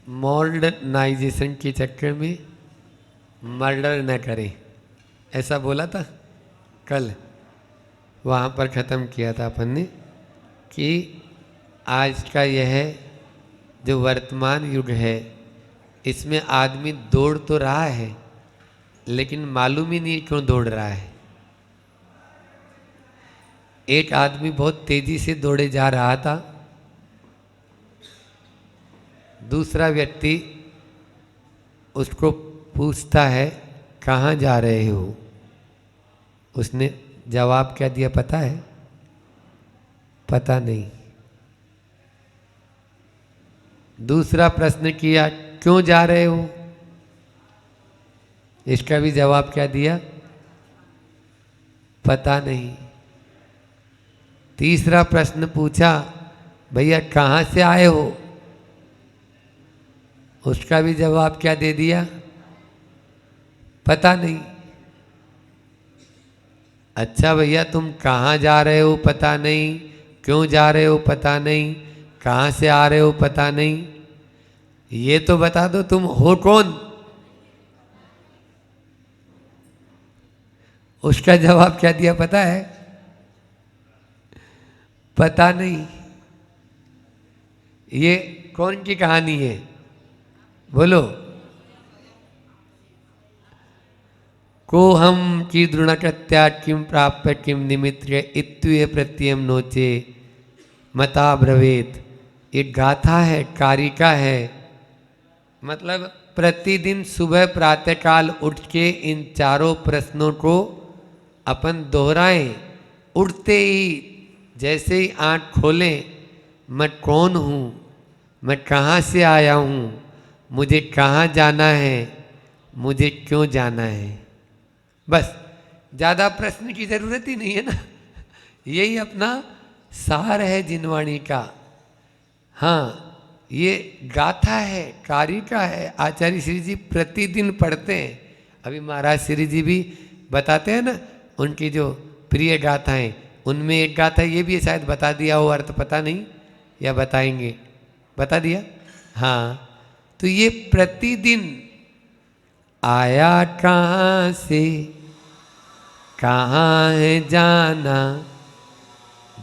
Modernisation के चक्कर में मर्डर न करें, ऐसा बोला था कल। वहाँ पर ख़त्म किया था अपन ने कि आज का यह जो वर्तमान युग है, इसमें आदमी दौड़ तो रहा है, लेकिन मालूम ही नहीं क्यों दौड़ रहा है। एक आदमी बहुत तेजी से दौड़े जा रहा था, दूसरा व्यक्ति उसको पूछता है कहाँ जा रहे हो। उसने जवाब क्या दिया पता है? पता नहीं। दूसरा प्रश्न किया क्यों जा रहे हो? इसका भी जवाब क्या दिया? पता नहीं। तीसरा प्रश्न पूछा भैया कहाँ से आए हो? उसका भी जवाब क्या दे दिया? पता नहीं। अच्छा भैया तुम कहाँ जा रहे हो पता नहीं, क्यों जा रहे हो पता नहीं, कहाँ से आ रहे हो पता नहीं, ये तो बता दो तुम हो कौन? उसका जवाब क्या दिया पता है? पता नहीं। ये कौन की कहानी है बोलो? को हम कीदृणकृत्या किम प्राप्य किम निमित्य इत्युये प्रत्ययम नोचे मता ब्रवेत। ये गाथा है, कारिका है। मतलब प्रतिदिन सुबह प्रातःकाल उठ के इन चारों प्रश्नों को अपन दोहराएं। उठते ही जैसे ही आँख खोलें, मैं कौन हूँ, मैं कहाँ से आया हूँ, मुझे कहाँ जाना है, मुझे क्यों जाना है। बस ज़्यादा प्रश्न की ज़रूरत ही नहीं है ना। यही अपना सार है जिनवाणी का। हाँ, ये गाथा है, कारिका है। आचार्य श्री जी प्रतिदिन पढ़ते हैं। अभी महाराज श्री जी भी बताते हैं ना उनकी जो प्रिय गाथाएं, उनमें एक गाथा ये भी शायद बता दिया हो, अर्थ पता नहीं, या बताएंगे। बता दिया? हाँ। तो ये प्रतिदिन आया कहाँ से, कहाँ है जाना,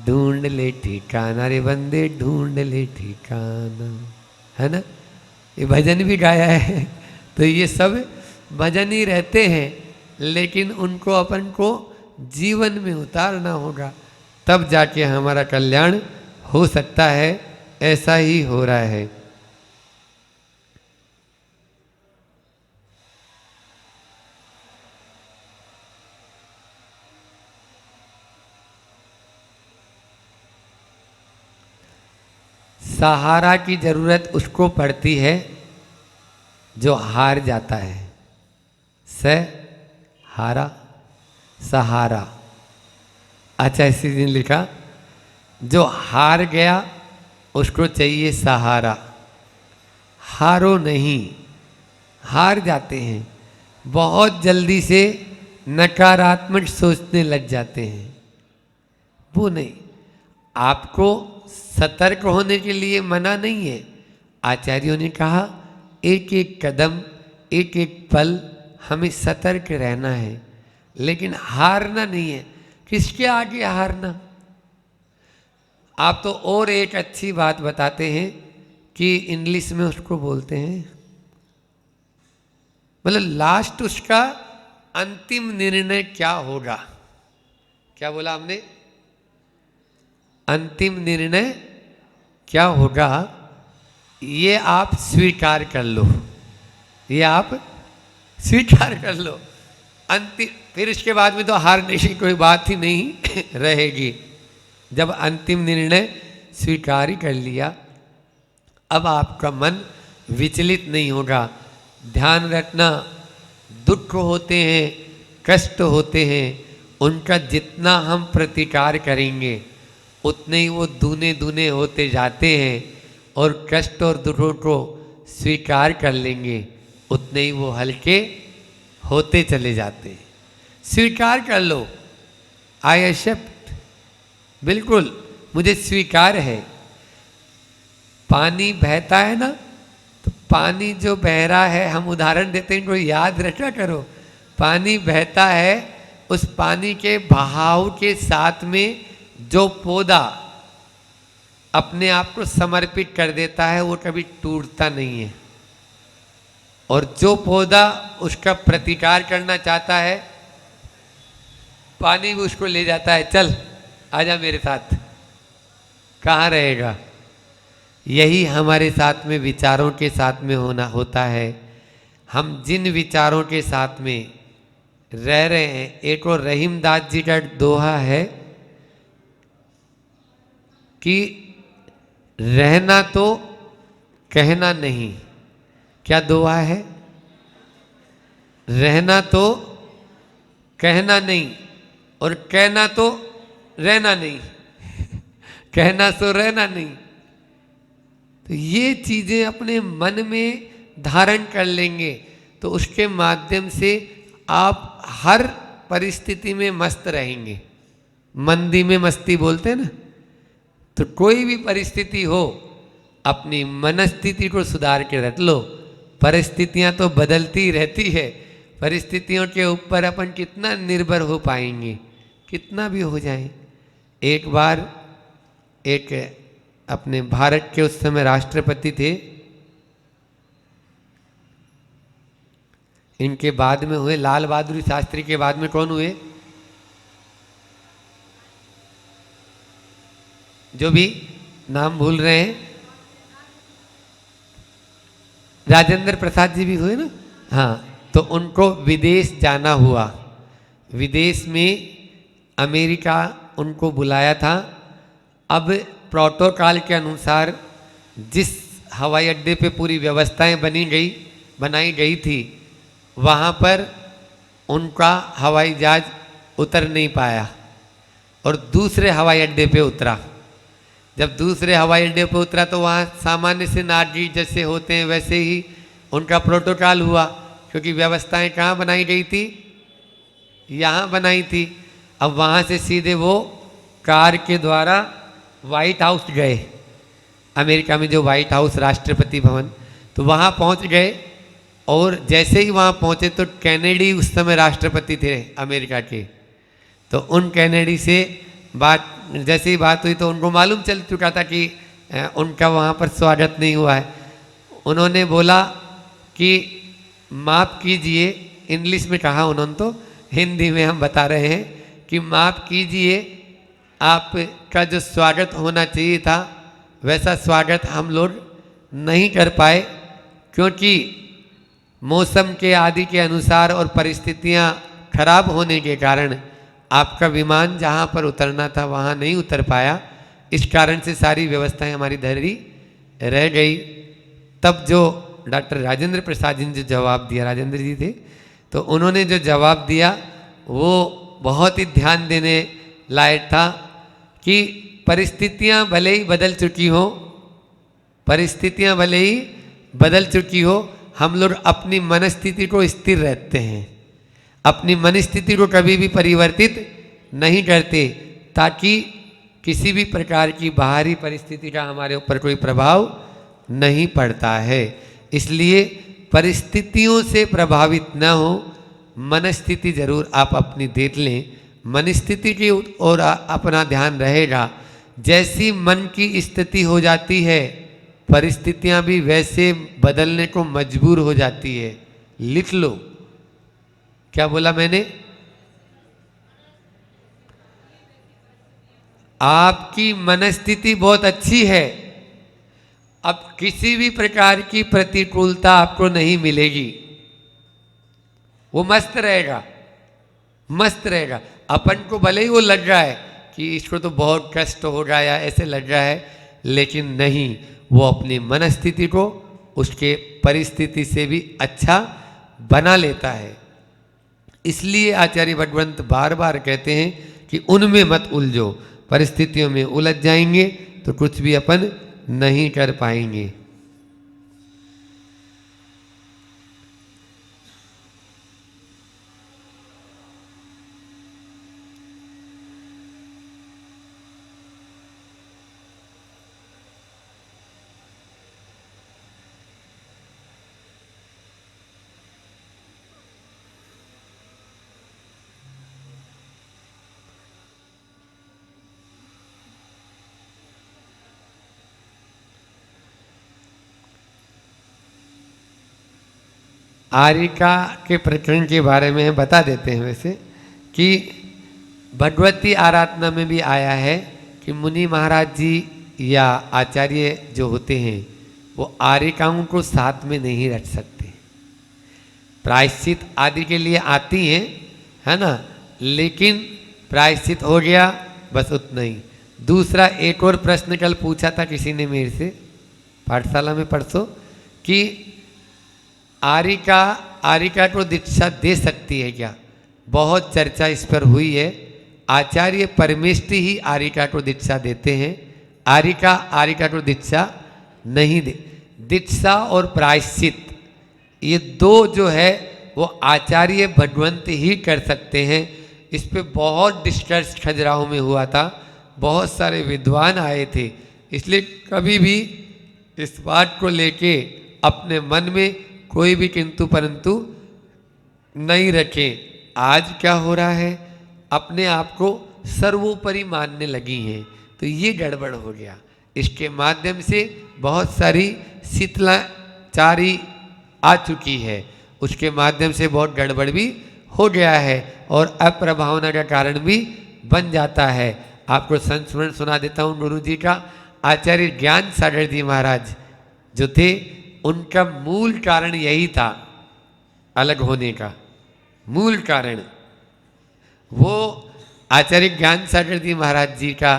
ढूंढ ले ठिकाना रे बंदे ढूंढ ले ठिकाना, है ना। ये भजन भी गाया है। तो ये सब भजन ही रहते हैं, लेकिन उनको अपन को जीवन में उतारना होगा, तब जाके हमारा कल्याण हो सकता है। ऐसा ही हो रहा है। सहारा की जरूरत उसको पड़ती है जो हार जाता है। हारा सहारा। अच्छा इसी दिन लिखा जो हार गया उसको चाहिए सहारा। हारो नहीं, हार जाते हैं, बहुत जल्दी से नकारात्मक सोचने लग जाते हैं। वो नहीं, आपको सतर्क होने के लिए मना नहीं है। आचार्यों ने कहा एक एक कदम, एक एक पल हमें सतर्क रहना है, लेकिन हारना नहीं है। किसके आगे हारना? आप तो और एक अच्छी बात बताते हैं कि इंग्लिश में उसको बोलते हैं, मतलब लास्ट उसका अंतिम निर्णय क्या होगा। क्या बोला हमने? अंतिम निर्णय क्या होगा ये आप स्वीकार कर लो, ये आप स्वीकार कर लो। अंतिम, फिर इसके बाद में तो हारने की कोई बात ही नहीं रहेगी। जब अंतिम निर्णय स्वीकार ही कर लिया, अब आपका मन विचलित नहीं होगा। ध्यान रखना, दुख होते हैं, कष्ट होते हैं, उनका जितना हम प्रतिकार करेंगे उतने ही वो दूने दूने होते जाते हैं, और कष्ट और दुखों को स्वीकार कर लेंगे उतने ही वो हल्के होते चले जाते हैं। स्वीकार कर लो, आई एक्सेप्ट, बिल्कुल मुझे स्वीकार है। पानी बहता है ना, तो पानी जो बह रहा है, हम उदाहरण देते हैं, इनको याद रखा करो। पानी बहता है, उस पानी के बहाव के साथ में जो पौधा अपने आप को समर्पित कर देता है वो कभी टूटता नहीं है, और जो पौधा उसका प्रतिकार करना चाहता है, पानी भी उसको ले जाता है, चल आजा मेरे साथ, कहाँ रहेगा। यही हमारे साथ में विचारों के साथ में होता है। हम जिन विचारों के साथ में रह रहे हैं, एक और रहीमदास जी का दोहा है कि रहना तो कहना नहीं। क्या दोहा है? रहना तो कहना नहीं और कहना तो रहना नहीं कहना तो रहना नहीं। तो ये चीजें अपने मन में धारण कर लेंगे तो उसके माध्यम से आप हर परिस्थिति में मस्त रहेंगे। मंदी में मस्ती बोलते हैं ना, तो कोई भी परिस्थिति हो अपनी मनस्थिति को सुधार के रख लो। परिस्थितियां तो बदलती रहती है, परिस्थितियों के ऊपर अपन कितना निर्भर हो पाएंगे, कितना भी हो जाए। एक बार एक अपने भारत के उस समय राष्ट्रपति थे, इनके बाद में हुए लाल बहादुर शास्त्री के बाद में कौन हुए? जो भी नाम भूल रहे हैं, राजेंद्र प्रसाद जी भी हुए ना। हाँ, तो उनको विदेश जाना हुआ। विदेश में अमेरिका उनको बुलाया था। अब प्रोटोकॉल के अनुसार जिस हवाई अड्डे पे पूरी व्यवस्थाएं बनाई गई थी, वहाँ पर उनका हवाई जहाज उतर नहीं पाया और दूसरे हवाई अड्डे पे उतरा। जब दूसरे हवाई अड्डे पर उतरा तो वहाँ सामान्य से नागरिक जैसे होते हैं वैसे ही उनका प्रोटोकॉल हुआ, क्योंकि व्यवस्थाएं कहाँ बनाई गई थी? यहाँ बनाई थी। अब वहाँ से सीधे वो कार के द्वारा व्हाइट हाउस गए, अमेरिका में जो व्हाइट हाउस राष्ट्रपति भवन, तो वहाँ पहुँच गए। और जैसे ही वहाँ पहुँचे तो कैनेडी उस समय राष्ट्रपति थे अमेरिका के, तो उन कैनेडी से जैसे ही बात हुई तो उनको मालूम चल चुका था कि उनका वहाँ पर स्वागत नहीं हुआ है। उन्होंने बोला कि माफ़ कीजिए, इंग्लिश में कहा उन्होंने, तो हिंदी में हम बता रहे हैं कि माफ़ कीजिए, आपका जो स्वागत होना चाहिए था वैसा स्वागत हम लोग नहीं कर पाए, क्योंकि मौसम के आदि के अनुसार और परिस्थितियाँ खराब होने के कारण आपका विमान जहाँ पर उतरना था वहाँ नहीं उतर पाया। इस कारण से सारी व्यवस्थाएं हमारी धरी रह गई। तब जो डॉक्टर राजेंद्र प्रसाद जी ने जो जवाब दिया, राजेंद्र जी थे, तो उन्होंने जो जवाब दिया वो बहुत ही ध्यान देने लायक था कि परिस्थितियाँ भले ही बदल चुकी हो, परिस्थितियाँ भले ही बदल चुकी हो, हम लोग अपनी मनस्थिति को स्थिर रखते हैं, अपनी मनस्थिति को कभी भी परिवर्तित नहीं करते, ताकि किसी भी प्रकार की बाहरी परिस्थिति का हमारे ऊपर कोई प्रभाव नहीं पड़ता है। इसलिए परिस्थितियों से प्रभावित न हो, मनस्थिति जरूर आप अपनी देख लें। मनस्थिति की ओर अपना ध्यान रहेगा, जैसी मन की स्थिति हो जाती है परिस्थितियां भी वैसे बदलने को मजबूर हो जाती है। लिख लो, क्या बोला मैंने? आपकी मनस्थिति बहुत अच्छी है, अब किसी भी प्रकार की प्रतिकूलता आपको नहीं मिलेगी, वो मस्त रहेगा, मस्त रहेगा। अपन को भले ही वो लग रहा है कि इसको तो बहुत कष्ट हो रहा है या ऐसे लग रहा है, लेकिन नहीं, वो अपनी मनस्थिति को उसके परिस्थिति से भी अच्छा बना लेता है। इसलिए आचार्य भगवंत बार बार कहते हैं कि उनमें मत उलझो, परिस्थितियों में उलझ जाएंगे तो कुछ भी अपन नहीं कर पाएंगे। आरिका के प्रकरण के बारे में बता देते हैं वैसे कि भगवती आराधना में भी आया है कि मुनि महाराज जी या आचार्य जो होते हैं वो आरिकाओं को साथ में नहीं रख सकते। प्रायश्चित आदि के लिए आती हैं, है ना, लेकिन प्रायश्चित हो गया बस उतना ही। दूसरा एक और प्रश्न कल पूछा था किसी ने मेरे से पाठशाला में परसों कि आरिका को दीक्षा दे सकती है क्या। बहुत चर्चा इस पर हुई है। आचार्य परमेष्टि ही आरिका को दीक्षा देते हैं, आरिका को दीक्षा नहीं दे। दीक्षा और प्रायश्चित ये दो जो है वो आचार्य भगवंत ही कर सकते हैं। इस पे बहुत डिस्कस खजुराहो में हुआ था, बहुत सारे विद्वान आए थे। इसलिए कभी भी इस बात को लेके अपने मन में कोई भी किंतु परंतु नहीं रखें। आज क्या हो रहा है, अपने आप को सर्वोपरि मानने लगी हैं, तो ये गड़बड़ हो गया। इसके माध्यम से बहुत सारी शिथिलाचारी आ चुकी है, उसके माध्यम से बहुत गड़बड़ भी हो गया है और अप्रभावना का कारण भी बन जाता है। आपको संस्मरण सुना देता हूँ गुरु जी का। आचार्य ज्ञान सागर जी महाराज जो थे, उनका मूल कारण यही था, अलग होने का मूल कारण। वो आचार्य ज्ञान सागर जी महाराज जी का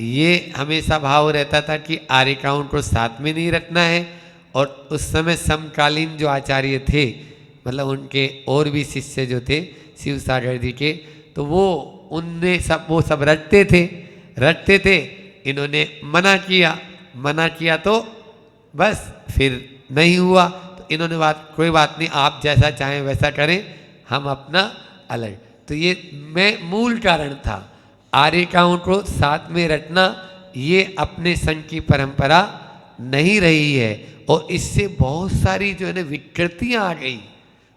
ये हमेशा भाव रहता था कि आरिकाओं को साथ में नहीं रखना है। और उस समय समकालीन जो आचार्य थे, मतलब उनके और भी शिष्य जो थे शिव सागर जी के, तो वो सब रखते थे। इन्होंने मना किया तो बस फिर नहीं हुआ। तो इन्होंने कोई बात नहीं, आप जैसा चाहें वैसा करें, हम अपना अलग। तो ये मूल कारण था। आरिकाओं को साथ में रखना ये अपने संघ की परंपरा नहीं रही है और इससे बहुत सारी जो है ना विकृतियाँ आ गई,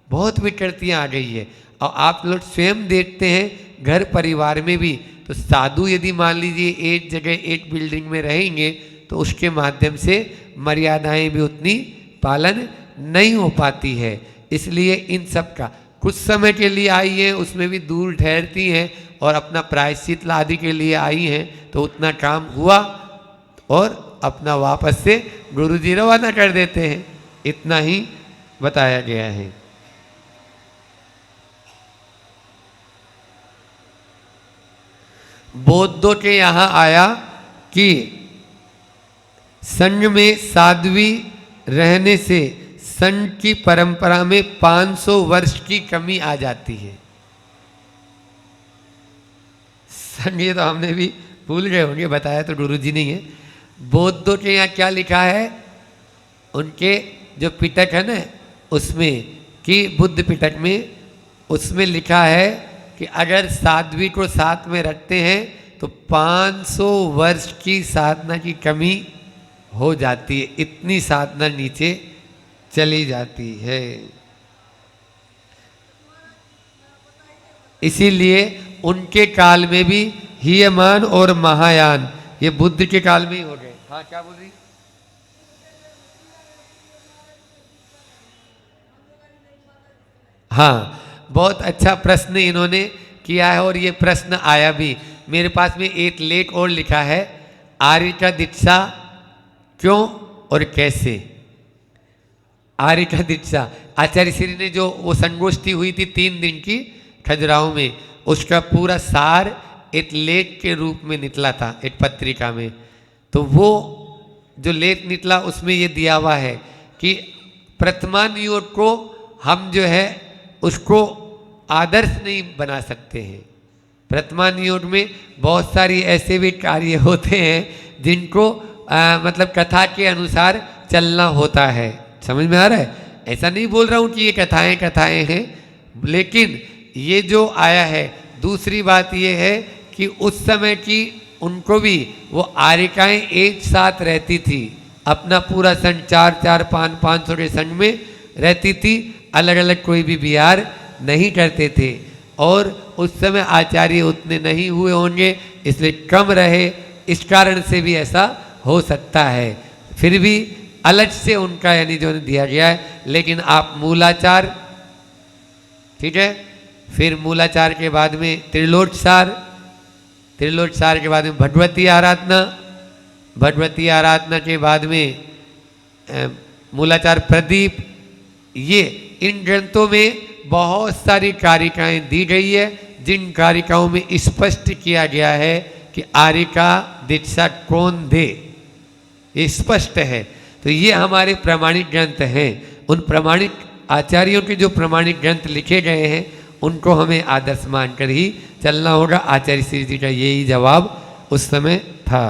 बहुत विकृतियाँ आ गई है। और आप लोग स्वयं देखते हैं घर परिवार में भी, तो साधु यदि मान लीजिए एक जगह एक बिल्डिंग में रहेंगे तो उसके माध्यम से मर्यादाएं भी उतनी पालन नहीं हो पाती है। इसलिए इन सब का कुछ समय के लिए आई है, उसमें भी दूर ठहरती हैं और अपना प्रायश्चित आदि के लिए आई हैं, तो उतना काम हुआ और अपना वापस से गुरु जी रवाना कर देते हैं। इतना ही बताया गया है। बौद्धों के यहाँ आया कि संघ में साध्वी रहने से संघ की परंपरा में 500 वर्ष की कमी आ जाती है। संघ ये तो हमने भी भूल गए होंगे, बताया तो गुरु जी नहीं है। बौद्धों के यहाँ क्या लिखा है, उनके जो पिटक है ना उसमें, कि बुद्ध पिटक में उसमें लिखा है कि अगर साध्वी को साथ में रखते हैं तो 500 वर्ष की साधना की कमी हो जाती है। इतनी साधना नीचे चली जाती है। इसीलिए उनके काल में भी हीयमान और महायान ये बुद्ध के काल में ही हो गए। हाँ क्या बोल रही? हाँ, बहुत अच्छा प्रश्न इन्होंने किया है और ये प्रश्न आया भी मेरे पास में। एक लेख और लिखा है, आरिका दीक्षा क्यों और कैसे। आरिका दीक्षा आचार्य श्री ने जो वो संगोष्ठी हुई थी 3 दिन की खजुराहो में, उसका पूरा सार एक लेख के रूप में निकला था एक पत्रिका में। तो वो जो लेख निकला उसमें ये दिया हुआ है कि प्रथमान योग को हम जो है उसको आदर्श नहीं बना सकते हैं। प्रथमान योग में बहुत सारी ऐसे भी कार्य होते हैं जिनको मतलब कथा के अनुसार चलना होता है। समझ में आ रहा है? ऐसा नहीं बोल रहा हूँ कि ये कथाएं हैं, लेकिन ये जो आया है। दूसरी बात ये है कि उस समय की उनको भी वो आरिकाएं एक साथ रहती थी, अपना पूरा संघ 4-4-5-500 के संघ में रहती थी, अलग अलग कोई भी विहार नहीं करते थे। और उस समय आचार्य उतने नहीं हुए होंगे, इसलिए कम रहे, इस कारण से भी ऐसा हो सकता है। फिर भी अलग से उनका यानी जो दिया गया है। लेकिन आप मूलाचार, ठीक है, फिर मूलाचार के बाद में त्रिलोचसार, त्रिलोचसार के बाद में भगवती आराधना, भगवती आराधना के बाद में मूलाचार प्रदीप, ये इन ग्रंथों में बहुत सारी कारिकाएं दी गई है, जिन कारिकाओं में स्पष्ट किया गया है कि आर्य का दीक्षा कौन दे, ये स्पष्ट है। तो ये हमारे प्रमाणिक ग्रंथ हैं। उन प्रमाणिक आचार्यों के जो प्रमाणिक ग्रंथ लिखे गए हैं उनको हमें आदर्श मानकर ही चलना होगा। आचार्य श्री जी का यही जवाब उस समय था।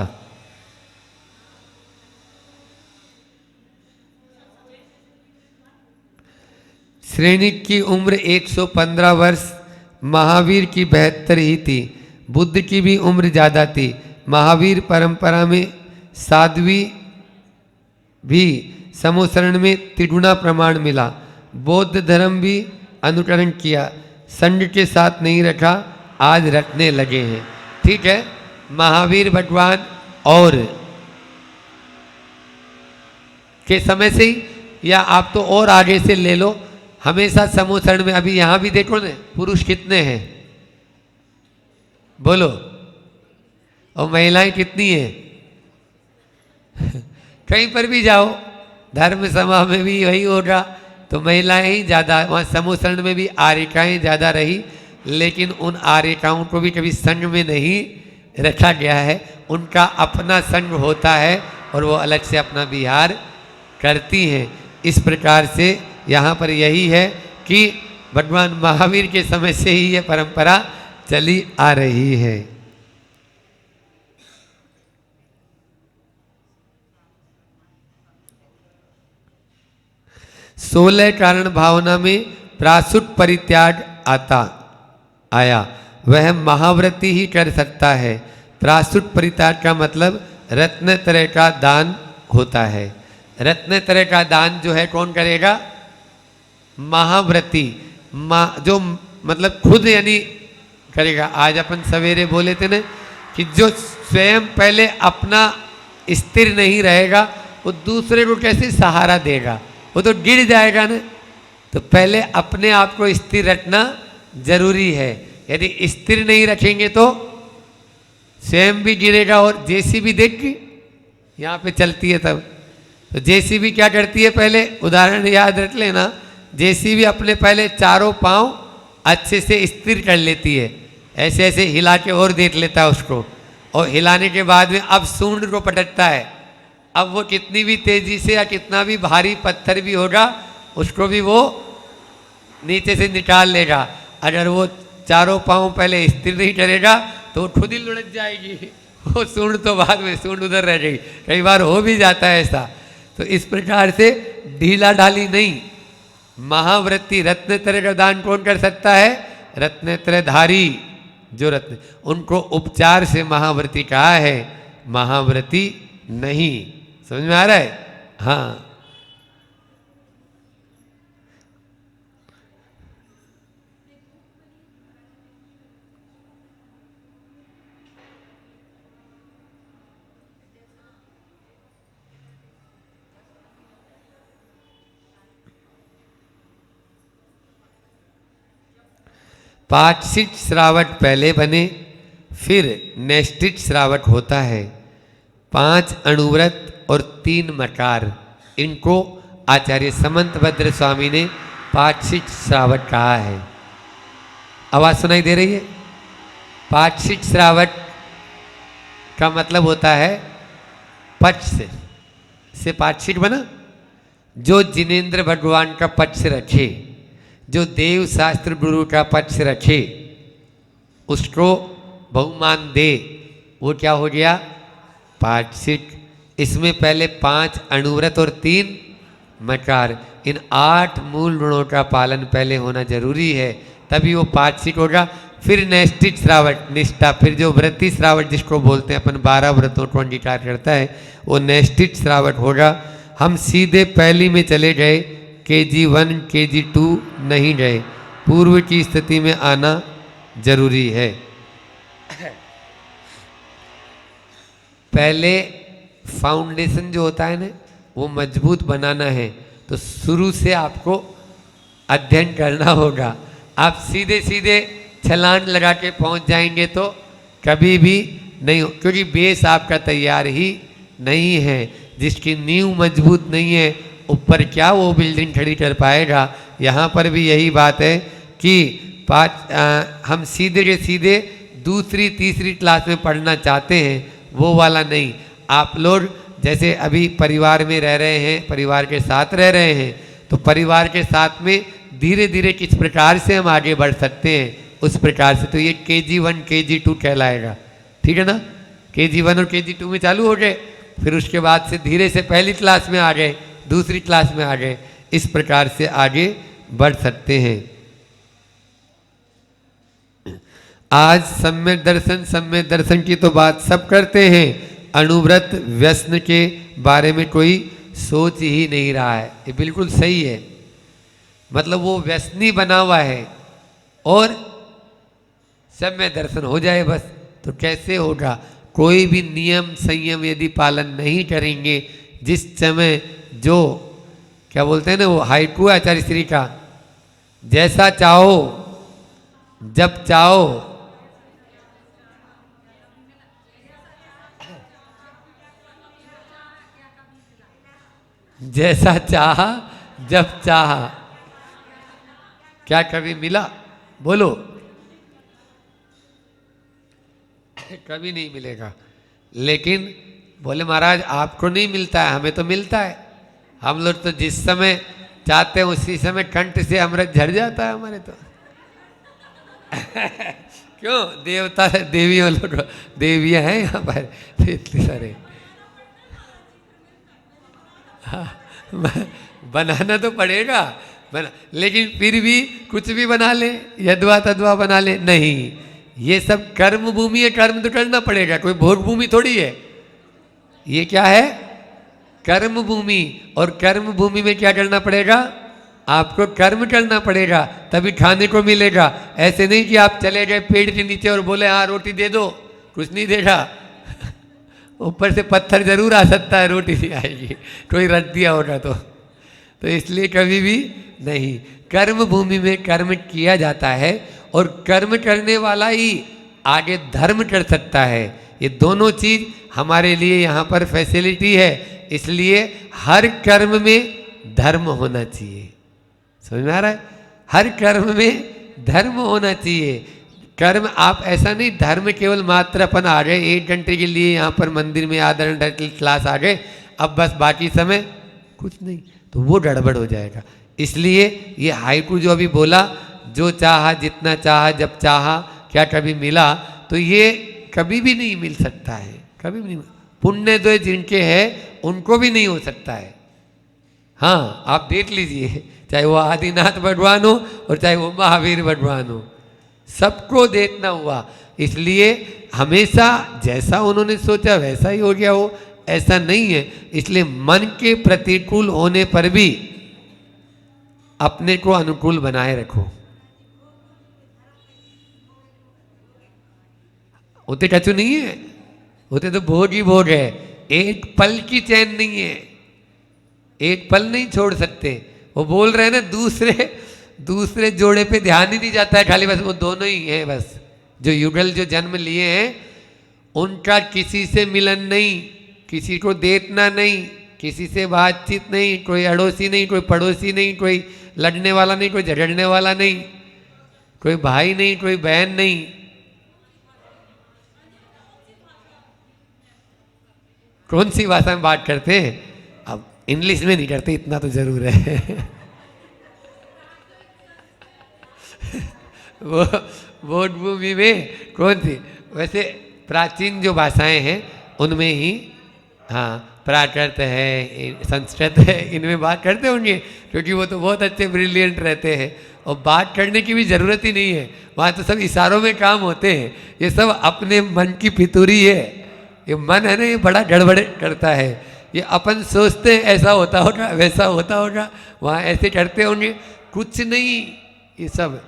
श्रेणिक की उम्र 115 वर्ष, महावीर की 72 ही थी। बुद्ध की भी उम्र ज़्यादा थी। महावीर परंपरा में साध्वी भी समोसरण में त्रिगुणा प्रमाण मिला। बौद्ध धर्म भी अनुकरण किया, संघ के साथ नहीं रखा, आज रखने लगे हैं। ठीक है, महावीर भगवान और के समय से ही, या आप तो और आगे से ले लो, हमेशा समोसरण में, अभी यहां भी देखो ना, पुरुष कितने हैं बोलो, और महिलाएं कितनी हैं? कहीं पर भी जाओ, धर्म सभा में भी वही होगा, तो महिलाएं ही ज़्यादा। वहाँ समोसरण में भी आर्यिकाएँ ज़्यादा रही, लेकिन उन आर्यिकाओं को भी कभी संघ में नहीं रखा गया है। उनका अपना संघ होता है और वो अलग से अपना विहार करती हैं। इस प्रकार से यहाँ पर यही है कि भगवान महावीर के समय से ही ये परंपरा चली आ रही है। सोलह कारण भावना में प्रासुत परित्याग आया, वह महाव्रती ही कर सकता है। प्रासुत परित्याग का मतलब रत्नत्रय का दान होता है। रत्नत्रय का दान जो है कौन करेगा? महाव्रती, जो मतलब खुद यानी करेगा। आज अपन सवेरे बोले थे ना कि जो स्वयं पहले अपना स्थिर नहीं रहेगा वो दूसरे को कैसे सहारा देगा, वो तो गिर जाएगा ना। तो पहले अपने आप को स्थिर रखना जरूरी है। यदि स्थिर नहीं रखेंगे तो स्वयं भी गिरेगा। और जेसीबी देख के यहाँ पे चलती है तब, तो जेसीबी क्या करती है, पहले उदाहरण याद रख लेना, जेसीबी अपने पहले चारों पांव अच्छे से स्थिर कर लेती है, ऐसे ऐसे हिला के और देख लेता है उसको, और हिलाने के बाद में अब सूंड को पटकता है। अब वो कितनी भी तेजी से या कितना भी भारी पत्थर भी होगा उसको भी वो नीचे से निकाल लेगा। अगर वो चारों पांव पहले स्थिर नहीं करेगा तो वो खुद ही लुढ़क जाएगी, वो सूंड तो बाद में, सूंड उधर रह जाएगी। कई बार हो भी जाता है ऐसा। तो इस प्रकार से ढीला ढाली नहीं, महाव्रती रत्नत्रय का दान कौन कर सकता है? रत्नत्रयधारी जो रत्न, उनको उपचार से महाव्रती कहा है, महाव्रती नहीं। समझ में आ रहा है? हाँ। पाक्षिक श्रावक पहले बने, फिर नैष्ठिक श्रावक होता है। 5 अणुव्रत और 3 मकार, इनको आचार्य समंतभद्र स्वामी ने पाक्षिक श्रावक कहा है। आवाज सुनाई दे रही है? पाक्षिक श्रावक का मतलब होता है पक्ष से पाक्षिक बना, जो जिनेन्द्र भगवान का पक्ष रखे, जो देव शास्त्र गुरु का पक्ष रखे, उसको बहुमान दे, वो क्या हो गया? पाक्षिक। इसमें पहले 5 अणुव्रत और 3 मकार, इन 8 मूल गुणों का पालन पहले होना जरूरी है, तभी वो पाक्षिक होगा। फिर नैष्ठिक श्रावक, निष्ठा, फिर जो व्रती श्रावक जिसको बोलते हैं अपन, 12 व्रतों को अंगीकार करता है, वो नैष्ठिक श्रावक होगा। हम सीधे पहली में चले गए, KG1 KG2 नहीं गए, पूर्व की स्थिति में आना जरूरी है। पहले फाउंडेशन जो होता है ना, वो मजबूत बनाना है तो शुरू से आपको अध्ययन करना होगा। आप सीधे सीधे छलांग लगा के पहुंच जाएंगे तो कभी भी नहीं हो, क्योंकि बेस आपका तैयार ही नहीं है। जिसकी नींव मजबूत नहीं है ऊपर क्या वो बिल्डिंग खड़ी कर पाएगा। यहाँ पर भी यही बात है कि हम सीधे के सीधे दूसरी तीसरी क्लास में पढ़ना चाहते हैं, वो वाला नहीं। आप लोग जैसे अभी परिवार में रह रहे हैं, परिवार के साथ रह रहे हैं, तो परिवार के साथ में धीरे धीरे किस प्रकार से हम आगे बढ़ सकते हैं उस प्रकार से। तो ये KG1 KG2 कहलाएगा, ठीक है ना। KG1 और KG2 में चालू हो गए, फिर उसके बाद से धीरे से पहली क्लास में आ गए, दूसरी क्लास में आ गए, इस प्रकार से आगे बढ़ सकते हैं। आज सम्यक दर्शन की तो बात सब करते हैं, अनुव्रत व्यसन के बारे में कोई सोच ही नहीं रहा है। ये बिल्कुल सही है, मतलब वो व्यसनी बना हुआ है और सम्यक दर्शन हो जाए बस, तो कैसे होगा। कोई भी नियम संयम यदि पालन नहीं करेंगे, जिस समय जो क्या बोलते हैं ना, वो हाइकू है आचार्य श्री का, जैसा चाहो जब चाहो, जैसा चाहा जब चाहा, क्या कभी मिला, बोलो। कभी नहीं मिलेगा। लेकिन बोले महाराज आपको नहीं मिलता है, हमें तो मिलता है। हम लोग तो जिस समय चाहते हैं उसी समय कंठ से अमृत झड़ जाता है हमारे तो। क्यों, देवता देवियों लोग, देवियां हैं यहाँ पर तो इतने सारे। हाँ, बनाना तो पड़ेगा बना, लेकिन फिर भी कुछ भी बना ले, यद्वा तद्वा बना ले, नहीं। ये सब कर्म भूमि है, कर्म तो करना पड़ेगा, कोई भोग भूमि थोड़ी है। ये क्या है, कर्म भूमि। और कर्म भूमि में क्या करना पड़ेगा, आपको कर्म करना पड़ेगा, तभी खाने को मिलेगा। ऐसे नहीं कि आप चले गए पेड़ के नीचे और बोले हाँ रोटी दे दो, कुछ नहीं देगा। ऊपर से पत्थर जरूर आ सकता है, रोटी नहीं आएगी, कोई रख दिया होगा तो इसलिए कभी भी नहीं। कर्म भूमि में कर्म किया जाता है और कर्म करने वाला ही आगे धर्म कर सकता है। ये दोनों चीज हमारे लिए यहाँ पर फैसिलिटी है, इसलिए हर कर्म में धर्म होना चाहिए। समझ में आ रहा है, हर कर्म में धर्म होना चाहिए। कर्म आप ऐसा नहीं धर्म केवल मात्र अपन आ गए 1 घंटे के लिए यहाँ पर मंदिर में आधा घंटा की क्लास आ गए, अब बस बाकी समय कुछ नहीं, तो वो गड़बड़ हो जाएगा। इसलिए ये हाइकू जो अभी बोला, जो चाहा जितना चाहा जब चाहा, क्या कभी मिला, तो ये कभी भी नहीं मिल सकता है, कभी भी नहीं। पुण्य तो जिनके है उनको भी नहीं हो सकता है। हाँ आप देख लीजिए, चाहे वो आदिनाथ भगवान हो और चाहे वो महावीर भगवान हो, सबको देखना हुआ। इसलिए हमेशा जैसा उन्होंने सोचा वैसा ही हो गया हो, ऐसा नहीं है। इसलिए मन के प्रतिकूल होने पर भी अपने को अनुकूल बनाए रखो। होते कछु नहीं है, होते तो भोग ही भोग है। एक पल की चैन नहीं है, एक पल नहीं छोड़ सकते। वो बोल रहे हैं ना, दूसरे जोड़े पे ध्यान ही नहीं जाता है, खाली बस वो दोनों ही हैं। बस जो युगल जो जन्म लिए हैं उनका किसी से मिलन नहीं, किसी को देखना नहीं, किसी से बातचीत नहीं, कोई अड़ोसी नहीं, कोई पड़ोसी नहीं, कोई लड़ने वाला नहीं, कोई झगड़ने वाला नहीं, कोई भाई नहीं, कोई बहन नहीं। कौन सी भाषा में बात करते हैं, अब इंग्लिश में नहीं करते, इतना तो जरूर है। वो बोध भूमि में कौन सी, वैसे प्राचीन जो भाषाएं हैं उनमें ही, हाँ प्राकृत है, संस्कृत है, इनमें बात करते होंगे, क्योंकि वो तो बहुत अच्छे ब्रिलियंट रहते हैं और बात करने की भी ज़रूरत ही नहीं है, वहाँ तो सब इशारों में काम होते हैं। ये सब अपने मन की फितूरी है। ये मन है ना, ये बड़ा गड़बड़ करता है। ये अपन सोचते हैं ऐसा होता होगा, वैसा होता होगा, वहाँ ऐसे करते होंगे, कुछ नहीं। ये सब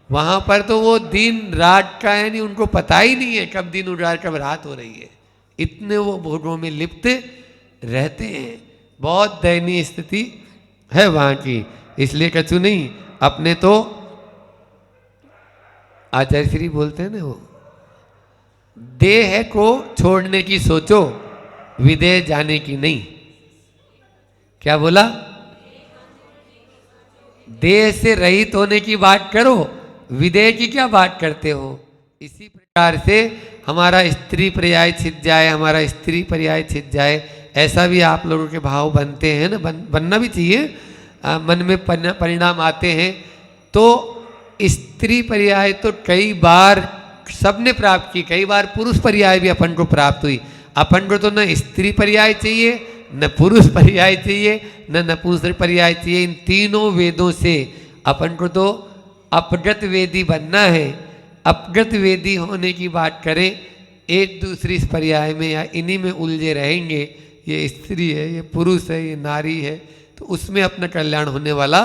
वहाँ पर तो वो दिन रात का है नहीं, उनको पता ही नहीं है कब दिन उजाड़ कब रात हो रही है। इतने वो भोगों में लिप्त रहते हैं। बहुत दयनीय स्थिति है वहां की। इसलिए कछु नहीं, अपने तो आचार्य श्री बोलते हैं ना, वो देह को छोड़ने की सोचो, विदेह जाने की नहीं। क्या बोला? देह से रहित होने की बात करो, विदेह की क्या बात करते हो। इसी प्रकार से हमारा स्त्री पर्याय छिद जाए, हमारा स्त्री पर्याय छिद जाए, ऐसा भी आप लोगों के भाव बनते हैं ना, बनना भी चाहिए। मन में परिणाम आते हैं। तो स्त्री पर्याय तो कई बार सबने प्राप्त की, कई बार पुरुष पर्याय भी अपन को प्राप्त हुई। अपन को तो न स्त्री पर्याय चाहिए, न पुरुष पर्याय चाहिए, न नपुंसक पर्याय चाहिए। इन तीनों वेदों से अपन को तो अपगत वेदी बनना है। अपगत वेदी होने की बात करें, एक दूसरी इस पर्याय में या इन्हीं में उलझे रहेंगे, ये स्त्री है, ये पुरुष है, ये नारी है, तो उसमें अपना कल्याण होने वाला।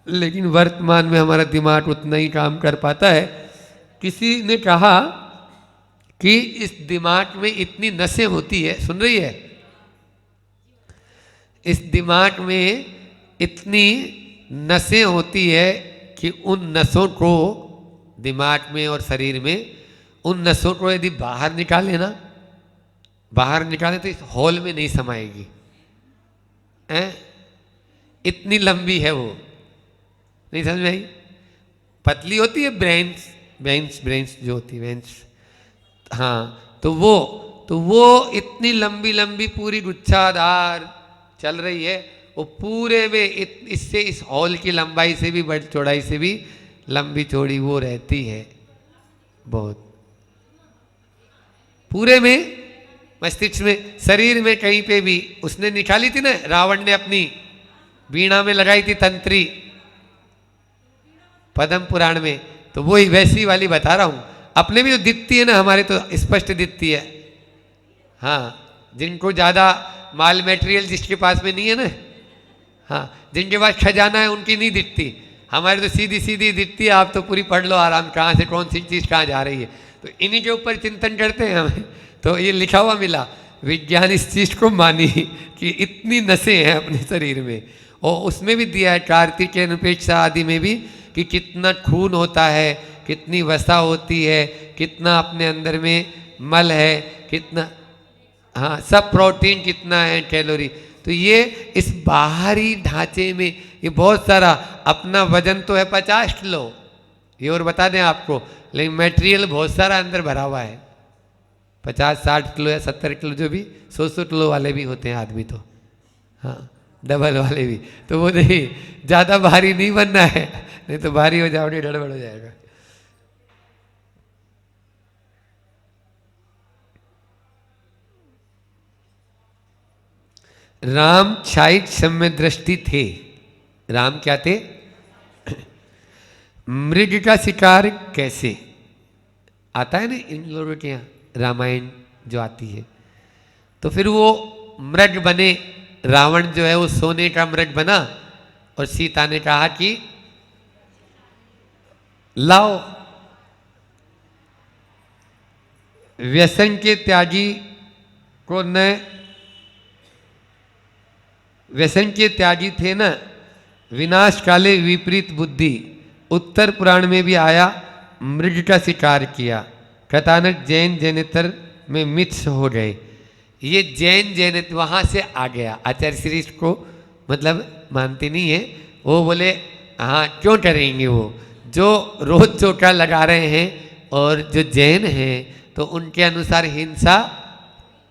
लेकिन वर्तमान में हमारा दिमाग उतना ही काम कर पाता है। किसी ने कहा कि इस दिमाग में इतनी नसें होती है, सुन रही है? इस दिमाग में इतनी नसें होती है कि उन नसों को, दिमाग में और शरीर में, उन नसों को यदि बाहर निकाले ना, बाहर निकाले तो इस हॉल में नहीं समाएगी। इतनी लंबी है वो, नहीं समझ में आई? पतली होती है ब्रेन्स, ब्रेन्स जो होती है ब्रेन्स, हाँ, तो वो इतनी लंबी लंबी पूरी गुच्छादार चल रही है। वो पूरे में इससे, इस हॉल की लंबाई से भी, बड़ी चौड़ाई से भी लंबी चौड़ी वो रहती है बहुत, पूरे में मस्तिष्क में, शरीर में कहीं पे भी। उसने निकाली थी ना, रावण ने अपनी वीणा में लगाई थी तंत्री, पद्म पुराण में, तो वो ही वैसी वाली बता रहा हूं। अपने भी तो दिखती है ना, हमारे तो स्पष्ट दिखती है। हाँ, जिनको ज्यादा माल मटेरियल जिसके पास में नहीं है ना, हाँ, जिनके पास खजाना है उनकी नहीं दिखती, हमारे तो सीधी सीधी दिखती है। आप तो पूरी पढ़ लो आराम, कहाँ से कौन सी चीज़ कहाँ जा रही है, तो इन्हीं के ऊपर चिंतन करते हैं हमें। तो ये लिखा हुआ मिला, विज्ञान इस चीज़ को मानी कि इतनी नसें हैं अपने शरीर में। और उसमें भी दिया है कार्तिक के अनुपेक्षा आदि में भी, कि कितना खून होता है, कितनी वसा होती है, कितना अपने अंदर में मल है, कितना, हाँ, सब प्रोटीन कितना है, कैलोरी। तो ये इस बाहरी ढांचे में ये बहुत सारा, अपना वजन तो है 50 किलो, ये और बता दें आपको, लेकिन मटेरियल बहुत सारा अंदर भरा हुआ है, 50-60 किलो या 70 किलो, जो भी 100 किलो वाले भी होते हैं आदमी तो, हाँ, डबल वाले भी। तो वो नहीं, ज़्यादा भारी नहीं बनना है, नहीं तो भारी हो जाओगे, गड़बड़ हो जाएगा। राम क्षायिक सम्य दृष्टि थे। राम क्या थे? मृग का शिकार कैसे आता है ना इन लोगों के यहाँ, रामायण जो आती है, तो फिर वो मृग बने। रावण जो है वो सोने का मृग बना, और सीता ने कहा कि लाओ। व्यसन के त्यागी को न, व्यसन के त्यागी थे ना, विनाश काले विपरीत बुद्धि। उत्तर पुराण में भी आया, मृग का शिकार किया, कथानक जैन जैनेतर में मिक्स हो गए। ये जैन जैनेतर वहाँ से आ गया। आचार्य श्री को मतलब मानते नहीं है, वो बोले हाँ क्यों करेंगे, वो जो रोज चौका लगा रहे हैं और जो जैन हैं तो उनके अनुसार हिंसा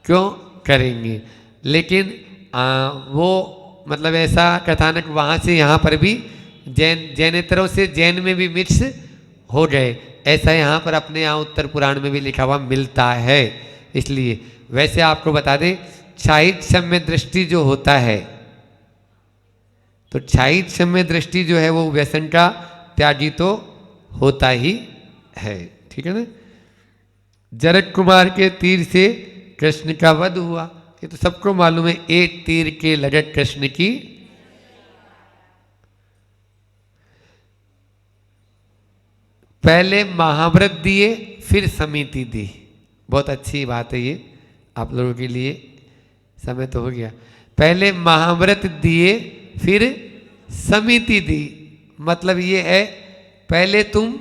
क्यों करेंगे। लेकिन वो मतलब ऐसा कथानक वहाँ से यहाँ पर भी जैनेतरों से जैन में भी मिक्स हो गए, ऐसा यहाँ पर अपने यहाँ उत्तर पुराण में भी लिखा हुआ मिलता है। इसलिए वैसे आपको बता दें, क्षायिक सम्य दृष्टि जो होता है, तो क्षायिक सम्य दृष्टि जो है वो व्यसन का त्यागी तो होता ही है, ठीक है ना। जरक कुमार के तीर से कृष्ण का वध हुआ, ये तो सबको मालूम है। एक तीर के लगत कृष्ण की, पहले महाव्रत दिए फिर समिति दी। बहुत अच्छी बात है ये आप लोगों के लिए। समय तो हो गया, पहले महाव्रत दिए फिर समिति दी। मतलब ये है पहले तुम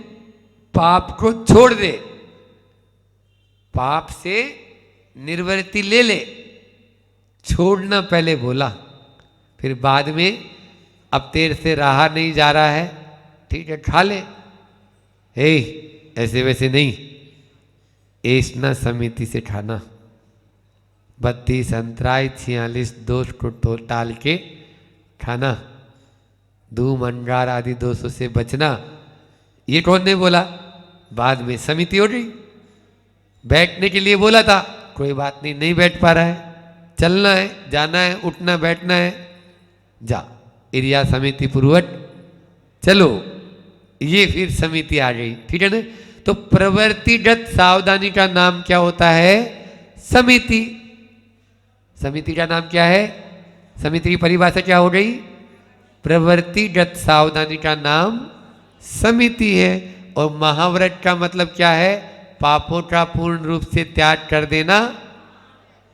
पाप को छोड़ दे, पाप से निर्वृत्ति ले ले, छोड़ना पहले बोला, फिर बाद में अब तेरे से रहा नहीं जा रहा है, ठीक है खा ले, हे ऐसे वैसे नहीं, ऐसना समिति से खाना। 32 अंतराय 46 दोष को तो टाल के खाना, धूम अंगार आदि दोषों से बचना। ये कौन ने बोला? बाद में समिति हो गई। बैठने के लिए बोला था, कोई बात नहीं, नहीं बैठ पा रहा है, चलना है, जाना है, उठना बैठना है, जा एरिया समिति पूर्वक चलो, ये फिर समिति आ गई, ठीक है ना। तो प्रवृत्तिगत सावधानी का नाम क्या होता है? समिति। समिति का नाम क्या है? समिति की परिभाषा क्या हो गई? प्रवृत्तिगत सावधानी का नाम समिति है। और महाव्रत का मतलब क्या है? पापों का पूर्ण रूप से त्याग कर देना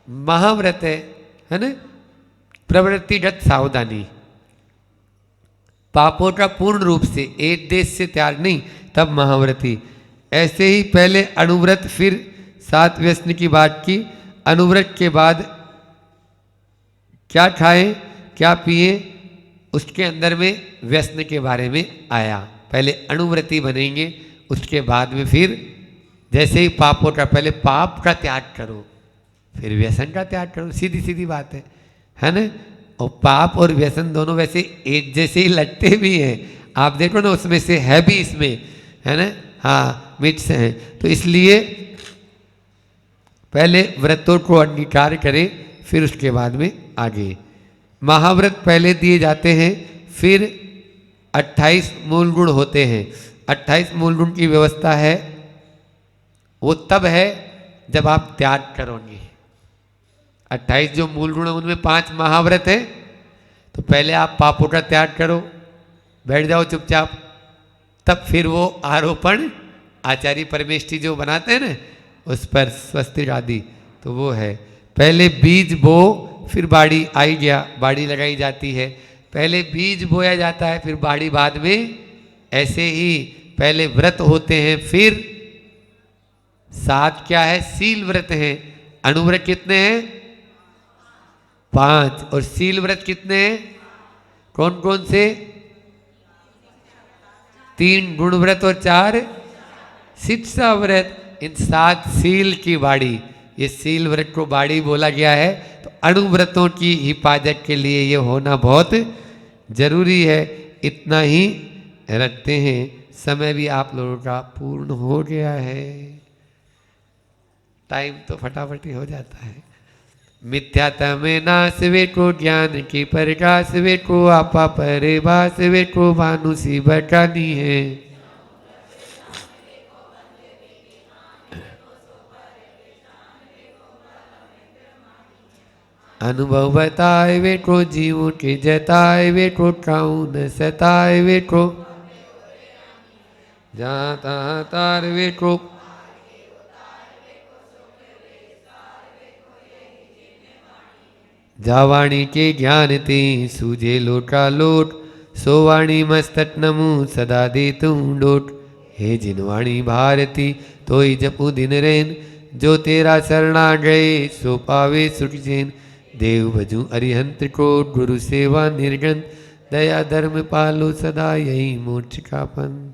महाव्रत है ना। प्रवृत्तिगत सावधानी, पापों का पूर्ण रूप से एक देश से त्याग नहीं, तब महाव्रती। ऐसे ही पहले अनुव्रत फिर 7 व्यसन की बात की। अनुव्रत के बाद क्या खाएं क्या पिए, उसके अंदर में व्यसन के बारे में आया। पहले अनुव्रती बनेंगे, उसके बाद में फिर जैसे ही पापों का, पहले पाप का त्याग करो फिर व्यसन का त्याग करो, सीधी सीधी बात है ना। और पाप और व्यसन दोनों वैसे एक जैसे ही लगते भी हैं, आप देखो ना, उसमें से है भी इसमें, है ना, हाँ मिक्स है। तो इसलिए पहले व्रतों को अंगीकार करें, फिर उसके बाद में आगे। महाव्रत पहले दिए जाते हैं, फिर 28 मूल गुण होते हैं। 28 मूल गुण की व्यवस्था है, वो तब है जब आप त्याग करोगे। 28 जो मूल गुण है उनमें 5 महाव्रत है। तो पहले आप पापों का त्याग करो, बैठ जाओ चुपचाप, तब फिर वो आरोपण आचार्य परमेष्ठी जो बनाते हैं ना, उस पर स्वस्तिक आदि, तो वो है। पहले बीज बो, फिर बाड़ी आई गया, बाड़ी लगाई जाती है। पहले बीज बोया जाता है, फिर बाड़ी बाद में। ऐसे ही पहले व्रत होते हैं, फिर 7 क्या है? शील व्रत है। अनुव्रत कितने हैं? 5। और शील व्रत कितने हैं? कौन कौन से? 3 गुण व्रत और 4 शिक्षा व्रत। इन 7 शील की बाड़ी, ये शील व्रत को बाड़ी बोला गया है। तो अनुव्रतों की हिफाजत के लिए ये होना बहुत जरूरी है। इतना ही रखते हैं, समय भी आप लोगों का पूर्ण हो गया है, टाइम तो फटाफट ही हो जाता है। मिथ्यात्व में नाश वे को, ज्ञान की प्रकाश वे को, आपा परिभाष वे को, भानुसी बटानी है। अनुभव बताए वे को, जीवों के जताए वे को, काऊ न सताए वे को, जाता तार वे को। जावाणी के ज्ञान ते सूझे लोटा लोट, सोवाणी मस्तक नमु सदा दे तू डोट। हे जिनवाणी भारती तोई जपू दिन रैन, जो तेरा शरणा गए सो पावे सुख चैन। देव भजू अरिहंत को, गुरु सेवा निर्गन, दया धर्म पालो सदा, यही मोक्ष का पंथ।